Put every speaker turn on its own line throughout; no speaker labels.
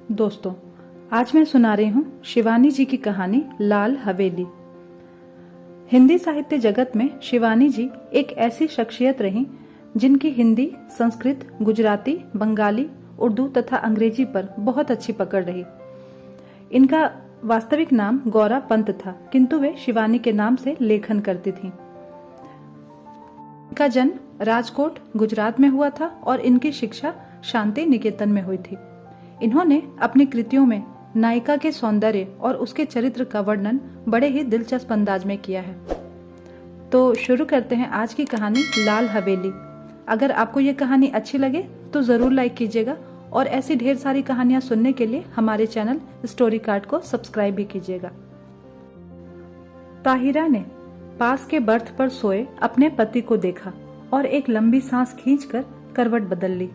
दोस्तों, आज मैं सुना रही हूँ शिवानी जी की कहानी लाल हवेली। हिंदी साहित्य जगत में शिवानी जी एक ऐसी शख्सियत रहीं जिनकी हिंदी, संस्कृत, गुजराती, बंगाली, उर्दू तथा अंग्रेजी पर बहुत अच्छी पकड़ रही। इनका वास्तविक नाम गौरा पंत था, किंतु वे शिवानी के नाम से लेखन करती थीं। इनका जन्म राजकोट, गुजरात में हुआ था और इनकी शिक्षा शांति निकेतन में हुई थी। इन्होंने अपनी कृतियों में नायिका के सौंदर्य और उसके चरित्र का वर्णन बड़े ही दिलचस्प अंदाज में किया है। तो शुरू करते हैं आज की कहानी लाल हवेली। अगर आपको ये कहानी अच्छी लगे तो जरूर लाइक कीजिएगा और ऐसी ढेर सारी कहानियां सुनने के लिए हमारे चैनल स्टोरी कार्ड को सब्सक्राइब भी कीजिएगा। ताहिरा ने पास के बर्थ पर सोए अपने पति को देखा और एक लंबी सांस खींचकर करवट बदल ली।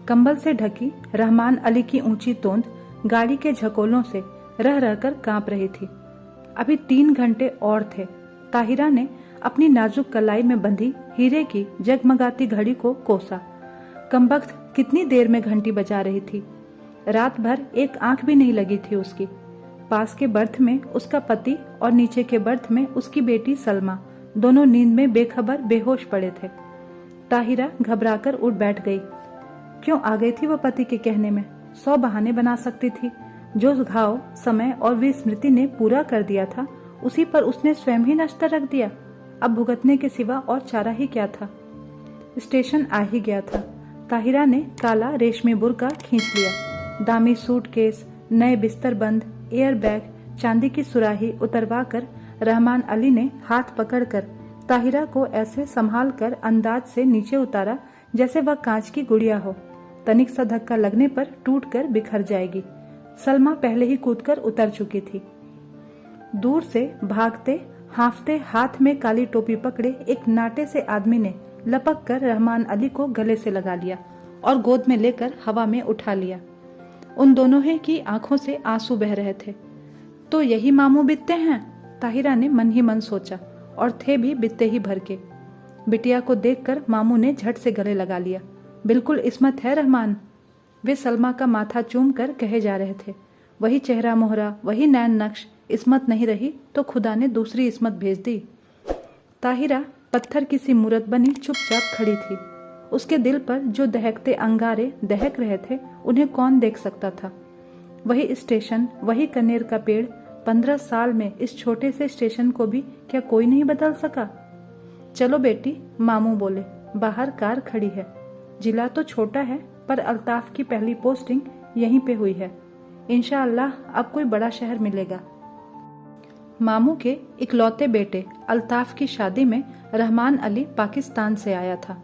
कंबल से ढकी रहमान अली की ऊंची तोंद गाड़ी के झकोलों से रह रहकर कांप रही थी। अभी 3 घंटे और थे। ताहिरा ने अपनी नाजुक कलाई में बंधी हीरे की जगमगाती घड़ी को कोसा। कमबख्त कितनी देर में घंटी बजा रही थी। रात भर एक आंख भी नहीं लगी थी उसकी। पास के बर्थ में उसका पति और नीचे के बर्थ में उसकी बेटी सलमा दोनों नींद में बेखबर बेहोश पड़े थे। ताहिरा घबराकर उठ बैठ गई। क्यों आ गई थी वह पति के कहने में? 100 बहाने बना सकती थी। जो घाव समय और विस्मृति ने पूरा कर दिया था, उसी पर उसने स्वयं ही नश्तर रख दिया। अब भुगतने के सिवा और चारा ही क्या था? स्टेशन आ ही गया था। ताहिरा ने काला रेशमी बुर्का खींच लिया। दामी सूटकेस, नए बिस्तर बंद, एयर बैग, चांदी की सुराही उतरवा कर रहमान अली ने हाथ पकड़कर ताहिरा को ऐसे संभाल कर अंदाज से नीचे उतारा जैसे वह कांच की गुड़िया हो। तनिक सा धक्का लगने पर टूटकर बिखर जाएगी। सलमा पहले ही कूदकर उतर चुकी थी। दूर से भागते हांफते हाथ में काली टोपी पकड़े एक नाटे से आदमी ने लपक कर रहमान अली को गले से लगा लिया और गोद में लेकर हवा में उठा लिया। उन दोनों ही की आंखों से आंसू बह रहे थे। तो यही मामू बित्ते हैं, ताहिरा ने मन ही मन सोचा, और थे भी बित्ते ही भर के। बिटिया को देखकर मामू ने झट से गले लगा लिया। बिल्कुल इस्मत है रहमान, वे सलमा का माथा चूम कर कहे जा रहे थे। वही चेहरा मोहरा, वही नैन नक्श। इस्मत नहीं रही तो खुदा ने दूसरी इस्मत भेज दी। ताहिरा पत्थर की सी मूरत बनी चुपचाप खड़ी थी। उसके दिल पर जो दहकते अंगारे दहक रहे थे, उन्हें कौन देख सकता था? वही स्टेशन, वही कनेर का पेड़। 15 साल में इस छोटे से स्टेशन को भी क्या कोई नहीं बदल सका? चलो बेटी, मामू बोले। बाहर कार खड़ी है। जिला तो छोटा है, पर अल्ताफ की पहली पोस्टिंग यहीं पे हुई है। इंशाअल्लाह अब कोई बड़ा शहर मिलेगा। मामू के इकलौते बेटे अल्ताफ की शादी में रहमान अली पाकिस्तान से आया था।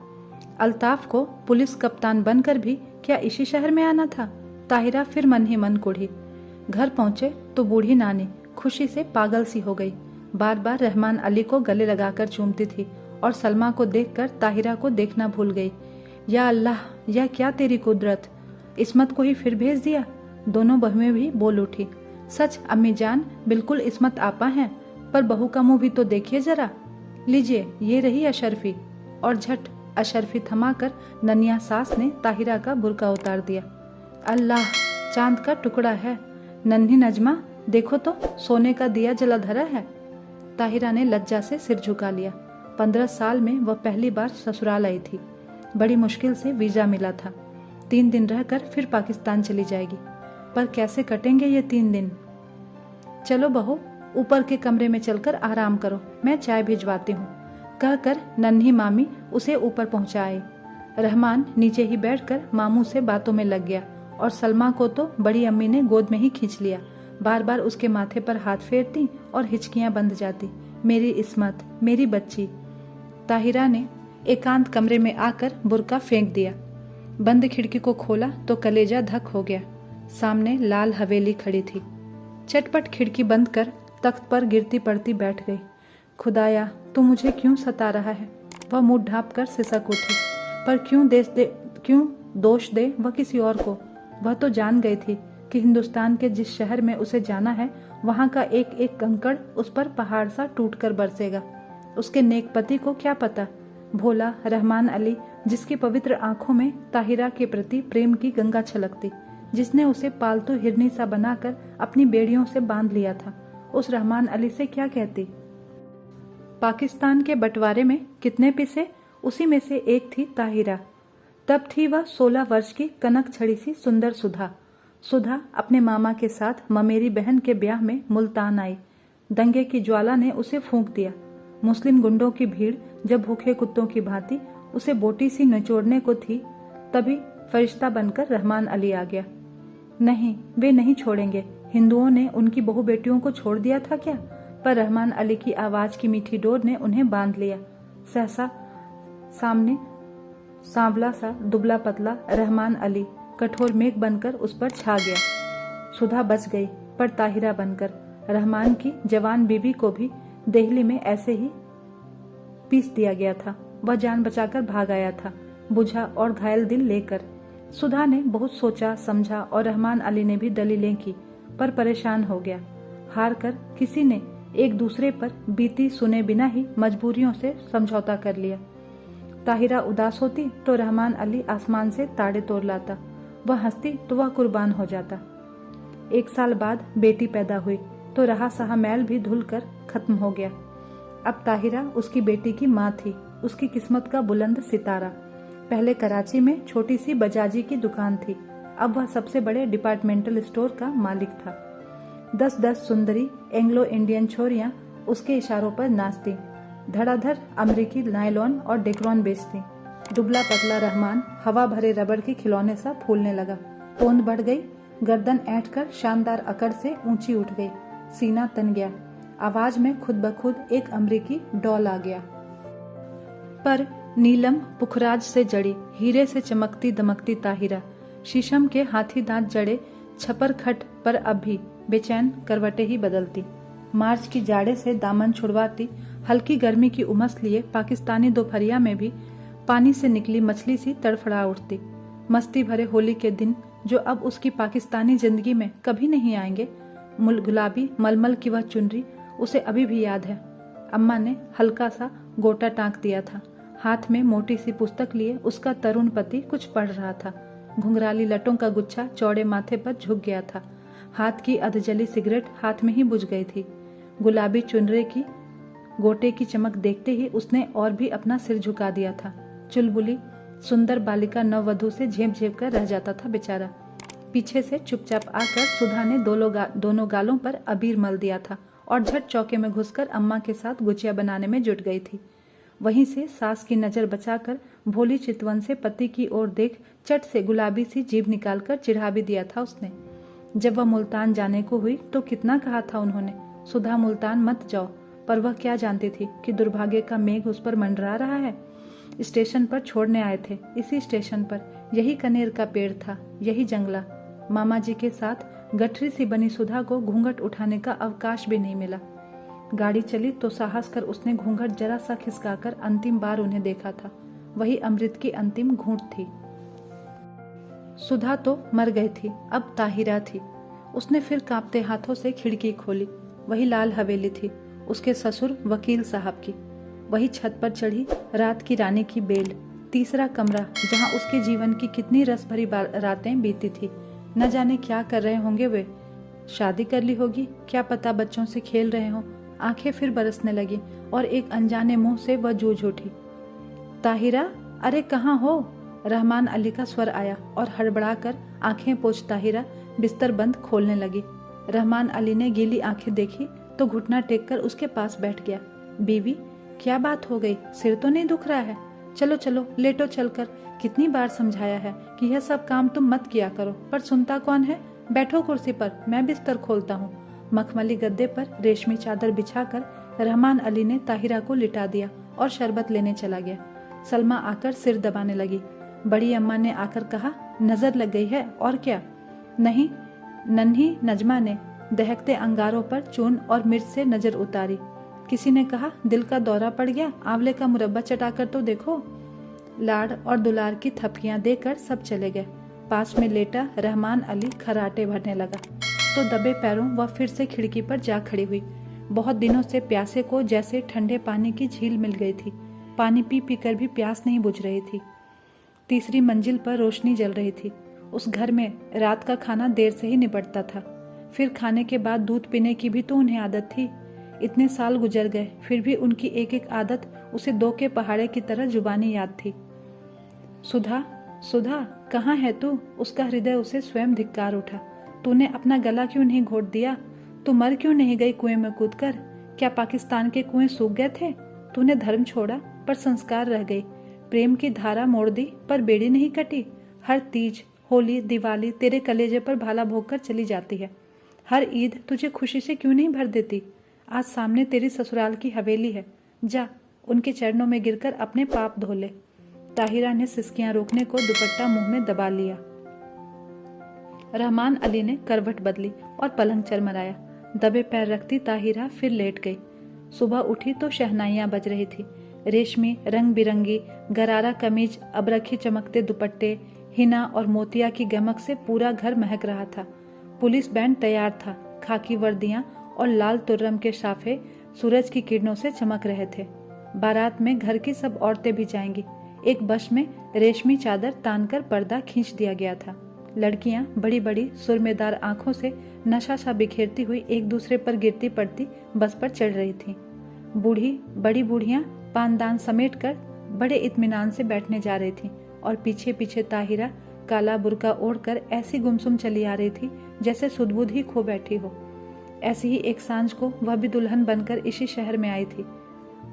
अल्ताफ को पुलिस कप्तान बनकर भी क्या इसी शहर में आना था? ताहिरा फिर मन ही मन कुढ़ी। घर पहुंचे तो बूढ़ी नानी खुशी से पागल सी हो गई। बार बार रहमान अली को गले लगाकर चूमती थी और सलमा को देखकर ताहिरा को देखना भूल गई। या अल्लाह, यह क्या तेरी कुदरत! इस्मत को ही फिर भेज दिया। दोनों बहुएं भी बोल उठी। सच अम्मी जान, बिल्कुल इस्मत आपा हैं, पर बहू का मुंह भी तो देखिए जरा। लीजिए, ये रही अशरफी। और झट अशरफी थमाकर ननिया सास ने ताहिरा का बुर्का उतार दिया। अल्लाह, चांद का टुकड़ा है। नन्ही नजमा, देखो तो सोने का दिया जला धरा है। ताहिरा ने लज्जा से सिर झुका लिया। 15 साल में वह पहली बार ससुराल आई थी। बड़ी मुश्किल से वीजा मिला था। 3 दिन रहकर फिर पाकिस्तान चली जाएगी। पर कैसे कटेंगे ये 3 दिन? चलो बहू, ऊपर के कमरे में चलकर आराम करो, मैं चाय भिजवाती हूँ, कहकर नन्ही मामी उसे ऊपर पहुँचाए। रहमान नीचे ही बैठकर मामू से बातों में लग गया और सलमा को तो बड़ी अम्मी ने गोद में ही खींच लिया। बार बार उसके माथे पर हाथ फेरती और हिचकियां बंध जाती। मेरी इस्मत, मेरी बच्ची। ताहिरा ने एकांत कमरे में आकर बुर्का फेंक दिया। बंद खिड़की को खोला तो कलेजा धक हो गया। सामने लाल हवेली खड़ी थी। चटपट खिड़की बंद कर तख्त पर गिरती पड़ती बैठ गई। खुदाया, तू मुझे क्यों सता रहा है? वह मुंह ढांप कर सिसक उठी। पर क्यों दोष दे वह किसी और को? वह तो जान गई थी कि हिंदुस्तान के जिस शहर में उसे जाना है, वहां का एक एक कंकड़ उस पर पहाड़ सा टूटकर बरसेगा। उसके नेक पति को क्या पता? भोला रहमान अली, जिसकी पवित्र आंखों में ताहिरा के प्रति प्रेम की गंगा छलकती, जिसने उसे पालतू हिरनी सा बनाकर अपनी बेड़ियों से बांध लिया था, उस रहमान अली से क्या कहती? पाकिस्तान के बंटवारे में कितने पिसे? उसी में से एक थी ताहिरा। तब थी वह 16 वर्ष की कनक छड़ी सी सुंदर सुधा। सुधा अपने मामा के साथ ममेरी बहन के ब्याह में मुल्तान आई। दंगे की ज्वाला ने उसे फूंक दिया। मुस्लिम गुंडों की भीड़ जब भूखे कुत्तों की भांति उसे बोटी सी निचोड़ने को थी, तभी फरिश्ता बनकर रहमान अली आ गया। नहीं, वे नहीं छोड़ेंगे। हिंदुओं ने उनकी बहू बेटियों को छोड़ दिया था क्या? पर रहमान अली की आवाज की मीठी डोर ने उन्हें बांध लिया। सहसा सामने सांवला सा दुबला पतला रहमान अली कठोर मेघ बनकर उस पर छा गया। सुधा बच गई, पर ताहिरा बनकर। रहमान की जवान बीवी को भी देहली में ऐसे ही पीस दिया गया था। वह जान बचाकर भाग आया था, बुझा और घायल दिल लेकर। सुधा ने बहुत सोचा समझा और रहमान अली ने भी दलीलें की, पर परेशान हो गया। हार कर किसी ने एक दूसरे पर बीती सुने बिना ही मजबूरियों से समझौता कर लिया। ताहिरा उदास होती तो रहमान अली आसमान से ताड़े तोड़ लाता। वह हंसती तो वह कुर्बान हो जाता। 1 साल बाद बेटी पैदा हुई तो रहा सहा मैल भी धुल कर खत्म हो गया। अब ताहिरा उसकी बेटी की माँ थी, उसकी किस्मत का बुलंद सितारा। पहले कराची में छोटी सी बजाजी की दुकान थी, अब वह सबसे बड़े डिपार्टमेंटल स्टोर का मालिक था। 10-10 सुंदरी एंग्लो इंडियन छोरियां उसके इशारों पर नाचती, धड़ाधड़ अमेरिकी नायलॉन और डेक्रॉन बेचती। दुबला पतला रहमान हवा भरे रबड़ के खिलौने सा फूलने लगा। तोंद बढ़ गई, गर्दन ऐंठ कर शानदार अकड़ से ऊंची उठ गई, सीना तन गया। आवाज में खुद ब खुद एक अमरीकी डॉल आ गया। पर नीलम पुखराज से जड़ी, हीरे से चमकती दमकती ताहिरा, शीशम के हाथी दांत जड़े छपर खट पर अब भी बेचैन करवटें ही बदलती। मार्च की जाड़े से दामन छुड़वाती, हल्की गर्मी की उमस लिए पाकिस्तानी दोपहरिया में भी पानी से निकली मछली सी तड़फड़ा उठती। मस्ती भरे होली के दिन जो अब उसकी पाकिस्तानी जिंदगी में कभी नहीं आएंगे, गुलाबी मलमल की वह चुनरी उसे अभी भी याद है। अम्मा ने हल्का सा गोटा टांक दिया था। हाथ में मोटी सी पुस्तक लिए उसका तरुण पति कुछ पढ़ रहा था। घुंघराली लटों का गुच्छा चौड़े माथे पर झुक गया था। हाथ की अधजली सिगरेट हाथ में ही बुझ गई थी। गुलाबी चुनरे की गोटे की चमक देखते ही उसने और भी अपना सिर झुका दिया था। चुलबुली सुंदर बालिका नववधू से झेप झेप कर रह जाता था बेचारा। पीछे से चुपचाप आकर सुधा ने दोनों गालों पर अबीर मल दिया था और झट चौके में घुसकर अम्मा के साथ गुजिया बनाने में जुट गई थी। वहीं से सास की नजर बचाकर भोली चितवन से पति की ओर देख चट से गुलाबी सी जीभ निकालकर चिढ़ा भी दिया था उसने। जब वह मुल्तान जाने को हुई तो कितना कहा था उन्होंने, सुधा मुल्तान मत जाओ, पर वह क्या जानती थी कि दुर्भाग्य का मेघ उस पर मंडरा रहा है। स्टेशन पर छोड़ने आए थे, इसी स्टेशन पर यही कनेर का पेड़ था, यही जंगला। मामा जी के साथ गठरी सी बनी सुधा को घूंघट उठाने का अवकाश भी नहीं मिला। गाड़ी चली तो साहस कर उसने घूंघट जरा सा खिसकाकर अंतिम बार उन्हें देखा था। वही अमृत की अंतिम घूंट थी। सुधा तो मर गई थी, अब ताहिरा थी। उसने फिर कांपते हाथों से खिड़की खोली। वही लाल हवेली थी, उसके ससुर वकील साहब की। वही छत पर चढ़ी रात की रानी की बेल, तीसरा कमरा जहां उसके जीवन की कितनी रस भरी रातें बीती थी। न जाने क्या कर रहे होंगे वे, शादी कर ली होगी, क्या पता बच्चों से खेल रहे हों। आंखें फिर बरसने लगी और एक अनजाने मुंह से वह जूझ उठी, ताहिरा, अरे कहाँ हो? रहमान अली का स्वर आया और हड़बड़ाकर आंखें पोंछ ताहिरा बिस्तर बंद खोलने लगी। रहमान अली ने गीली आंखें देखी तो घुटना टेक कर उसके पास बैठ गया। बीवी, क्या बात हो गई? सिर तो नहीं दुख रहा है? चलो चलो लेटो चलकर। कितनी बार समझाया है कि यह सब काम तुम मत किया करो, पर सुनता कौन है? बैठो कुर्सी पर, मैं बिस्तर खोलता हूँ। मखमली गद्दे पर रेशमी चादर बिछाकर रहमान अली ने ताहिरा को लिटा दिया और शरबत लेने चला गया। सलमा आकर सिर दबाने लगी। बड़ी अम्मा ने आकर कहा, नजर लग गई है और क्या? नहीं, नन्ही नजमा ने दहकते अंगारों पर चून और मिर्च से नजर उतारी। किसी ने कहा, दिल का दौरा पड़ गया, आंवले का मुरब्बा चटाकर तो देखो। लाड़ और दुलार की थपकियां देकर सब चले गए। पास में लेटा रहमान अली खराटे भरने लगा तो दबे पैरों वह फिर से खिड़की पर जा खड़ी हुई। बहुत दिनों से प्यासे को जैसे ठंडे पानी की झील मिल गई थी। पानी पी पी कर भी प्यास नहीं बुझ रही थी। तीसरी मंजिल पर रोशनी जल रही थी। उस घर में रात का खाना देर से ही निपटता था। फिर खाने के बाद दूध पीने की भी तो उन्हें आदत थी। इतने साल गुजर गए, फिर भी उनकी एक एक आदत उसे दो के पहाड़े की तरह जुबानी याद थी। सुधा, सुधा, कहाँ है तू? उसका हृदय उसे स्वयं धिक्कार उठा। तूने अपना गला क्यों नहीं घोट दिया? तू मर क्यों नहीं गई कुएं में कूदकर? क्या पाकिस्तान के कुएं सूख गए थे? तूने धर्म छोड़ा पर संस्कार रह गए। प्रेम की धारा मोड़ दी पर बेड़ी नहीं कटी। हर तीज, होली, दिवाली तेरे कलेजे पर भाला भोग कर चली जाती है। हर ईद तुझे खुशी से क्यों नहीं भर देती? आज सामने तेरी ससुराल की हवेली है, जा उनके चरणों में गिरकर अपने पाप धो ले। ताहिरा ने सिसकियां रोकने को दुपट्टा मुंह में दबा लिया। रहमान अली ने करवट बदली और पलंग चरमराया। दबे पैर रखती ताहिरा फिर लेट गई। सुबह उठी तो शहनाइयां बज रही थी। रेशमी, रंग बिरंगी गरारा कमीज, अबरखी चमकते दुपट्टे, हिना और मोतिया की गमक से पूरा घर महक रहा था। पुलिस बैंड तैयार था। खाकी वर्दियां और लाल तुर्रम के साफे सूरज की किरणों से चमक रहे थे। बारात में घर की सब औरतें भी जाएंगी। एक बस में रेशमी चादर तानकर पर्दा खींच दिया गया था। लड़कियां बड़ी बड़ी सुरमेदार आंखों से नशा सा बिखेरती हुई एक दूसरे पर गिरती पड़ती बस पर चढ़ रही थीं। बड़ी बूढ़ियां पानदान समेट कर बड़े इत्मीनान से बैठने जा रही थीं और पीछे पीछे ताहिरा काला बुर्का ओढ़कर ऐसी गुमसुम चली आ रही थी जैसे सुध-बुध ही खो बैठी हो। ऐसी ही एक सांझ को वह भी दुल्हन बनकर इसी शहर में आई थी।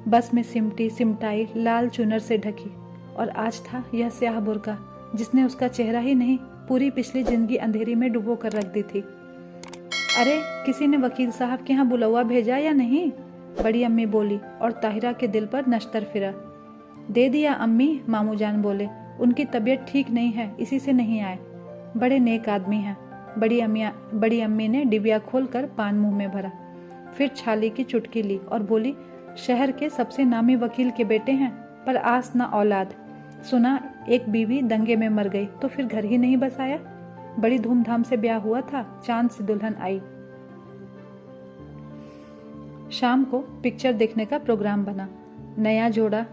बस में सिमटी सिमटाई लाल चुनर से ढकी, और आज था यह स्याह बुर्का जिसने उसका चेहरा ही नहीं पूरी पिछली जिंदगी अंधेरी में डुबो कर रख दी थी। अरे, किसी ने वकील साहब के यहाँ बुलवा भेजा या नहीं? बड़ी अम्मी बोली और ताहिरा के दिल पर नश्तर फिरा। दे दिया अम्मी, मामू जान बोले। उनकी तबीयत ठीक नहीं है, इसी से नहीं आए। बड़े नेक आदमी हैं। बड़ी अम्मी ने डिबिया खोलकर पान मुंह में भरा, फिर छाली की चुटकी ली और बोली, शहर के सबसे नामी वकील के बेटे हैं, पर आस ना औलाद। सुना एक बीवी दंगे में मर गई तो फिर घर ही नहीं बसाया। बड़ी धूमधाम से ब्याह हुआ था, चांद से दुल्हन आई। शाम को पिक्चर देखने का प्रोग्राम बना। नया जोड़ा,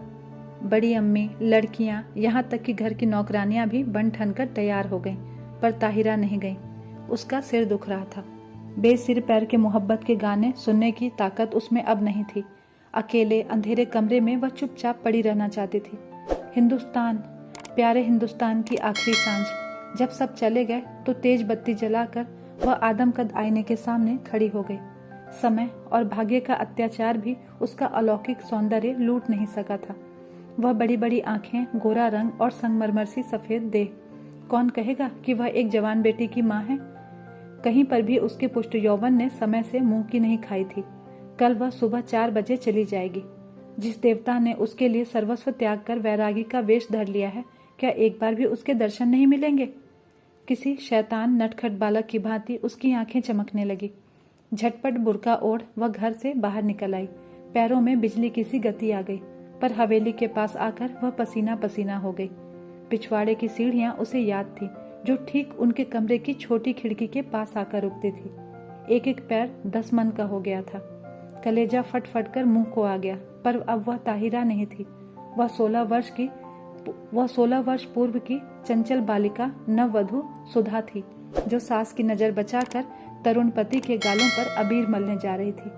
बड़ी अम्मी, लड़कियां, यहाँ तक कि घर की नौकरानियां भी बन ठन कर तैयार हो गईं, पर ताहिरा नहीं गई। उसका सिर दुख रहा था। बेसिर पैर के मोहब्बत के गाने सुनने की ताकत उसमें अब नहीं थी। अकेले अंधेरे कमरे में वह चुपचाप पड़ी रहना चाहती थी। हिंदुस्तान, प्यारे हिंदुस्तान की आखिरी सांझ। जब सब चले गए तो तेज बत्ती जलाकर वह आदमकद आईने के सामने खड़ी हो गई। समय और भाग्य का अत्याचार भी उसका अलौकिक सौंदर्य लूट नहीं सका था। वह बड़ी बड़ी आंखें, गोरा रंग और संगमरमर सी सफेद देह। कौन कहेगा कि वह एक जवान बेटी की माँ है? कहीं पर भी उसके पुष्ट यौवन ने समय से मुंह की नहीं खाई थी। कल वह सुबह 4 बजे चली जाएगी। जिस देवता ने उसके लिए सर्वस्व त्याग कर वैरागी का वेश धर लिया है, क्या एक बार भी उसके दर्शन नहीं मिलेंगे? किसी शैतान नटखट बालक की भांति उसकी आंखें चमकने लगी। झटपट बुर्का ओढ़ वह घर से बाहर निकल आई। पैरों में बिजली की सी गति आ गई, पर हवेली के पास आकर वह पसीना पसीना हो गई। पिछवाड़े की सीढ़ियां उसे याद थी, जो ठीक उनके कमरे की छोटी खिड़की के पास आकर रुकती थी। एक एक पैर 10 मन का हो गया था। कलेजा फट फट कर मुंह को आ गया, पर अब वह ताहिरा नहीं थी। वह 16 वर्ष पूर्व की चंचल बालिका नववधु सुधा थी, जो सास की नजर बचाकर तरुण पति के गालों पर अबीर मलने जा रही थी।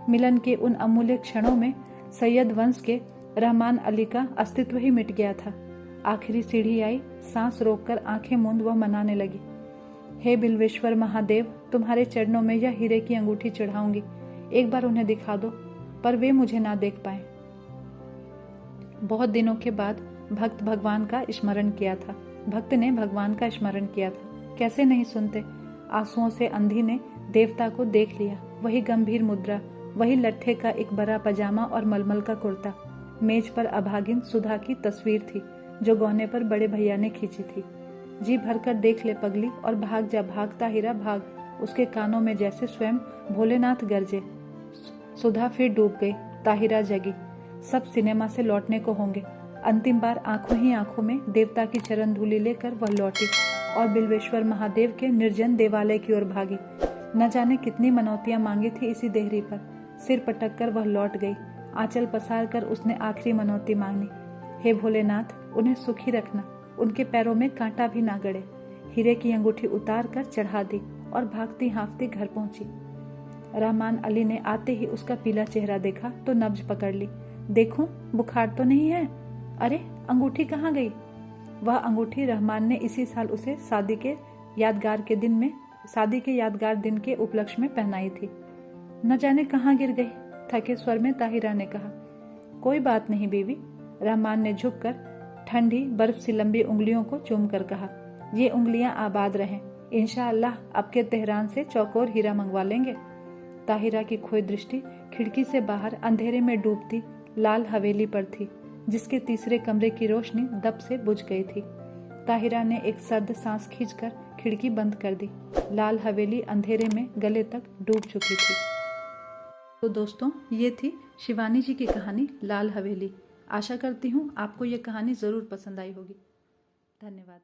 मिलन के उन अमूल्य क्षणों में सैयद वंश के रहमान अली का अस्तित्व ही मिट गया था। आखिरी सीढ़ी आई, सांस रोककर आंखें मूंद वह मनाने लगी, हे बिल्वेश्वर महादेव, तुम्हारे चरणों में यह हीरे की अंगूठी चढ़ाऊंगी। एक बार उन्हें दिखा दो, पर वे मुझे ना देख पाए। बहुत दिनों के बाद भक्त भगवान का स्मरण किया था। भक्त ने भगवान का स्मरण किया था। कैसे नहीं सुनते? आंसुओं से अंधी ने देवता को देख लिया। वही गंभीर मुद्रा, वही लट्ठे का एक बड़ा पजामा और मलमल का कुर्ता। मेज पर अभागिन सुधा की तस्वीर थी, जो गौने पर बड़े भैया ने खींची थी। जी भरकर देख ले पगली और भाग जा, भाग ताहिरा भाग। उसके कानों में जैसे स्वयं भोलेनाथ गरजे। सुधा फिर डूब गई। ताहिरा जगी। सब सिनेमा से लौटने को होंगे। अंतिम बार आंखों ही आंखों में देवता की चरण धूलि लेकर वह लौटी और बिल्वेश्वर महादेव के निर्जन देवालय की ओर भागी। न जाने कितनी मनौतियां मांगी थी इसी देहरी पर। सिर पटक कर वह लौट गई। आंचल पसार कर उसने आखिरी मनौती मांगी, हे भोलेनाथ, उन्हें सुखी रखना, उनके पैरों में कांटा भी ना गड़े। हीरे की अंगूठी उतार कर चढ़ा दी और भागती हाँफती घर पहुंची। रहमान अली ने आते ही उसका पीला चेहरा देखा तो नब्ज पकड़ ली। देखूं, बुखार तो नहीं है? अरे, अंगूठी कहाँ गई? वह अंगूठी रहमान ने इसी साल उसे शादी के यादगार दिन के उपलक्ष्य में पहनाई थी। न जाने कहाँ गिर गई, थके स्वर में ताहिरा ने कहा। कोई बात नहीं बीवी, रहमान ने झुककर ठंडी बर्फ सी लंबी उंगलियों को चूम कर कहा। ये उंगलियां आबाद रहें, इंशाअल्लाह अब के तेहरान से चौकोर हीरा मंगवा लेंगे। ताहिरा की खोई दृष्टि खिड़की से बाहर अंधेरे में डूबती लाल हवेली पर थी, जिसके तीसरे कमरे की रोशनी दब से बुझ गई थी। ताहिरा ने एक सर्द सांस खींचकर खिड़की बंद कर दी। लाल हवेली अंधेरे में गले तक डूब चुकी थी। तो दोस्तों, ये थी शिवानी जी की कहानी लाल हवेली। आशा करती हूँ आपको ये कहानी ज़रूर पसंद आई होगी। धन्यवाद।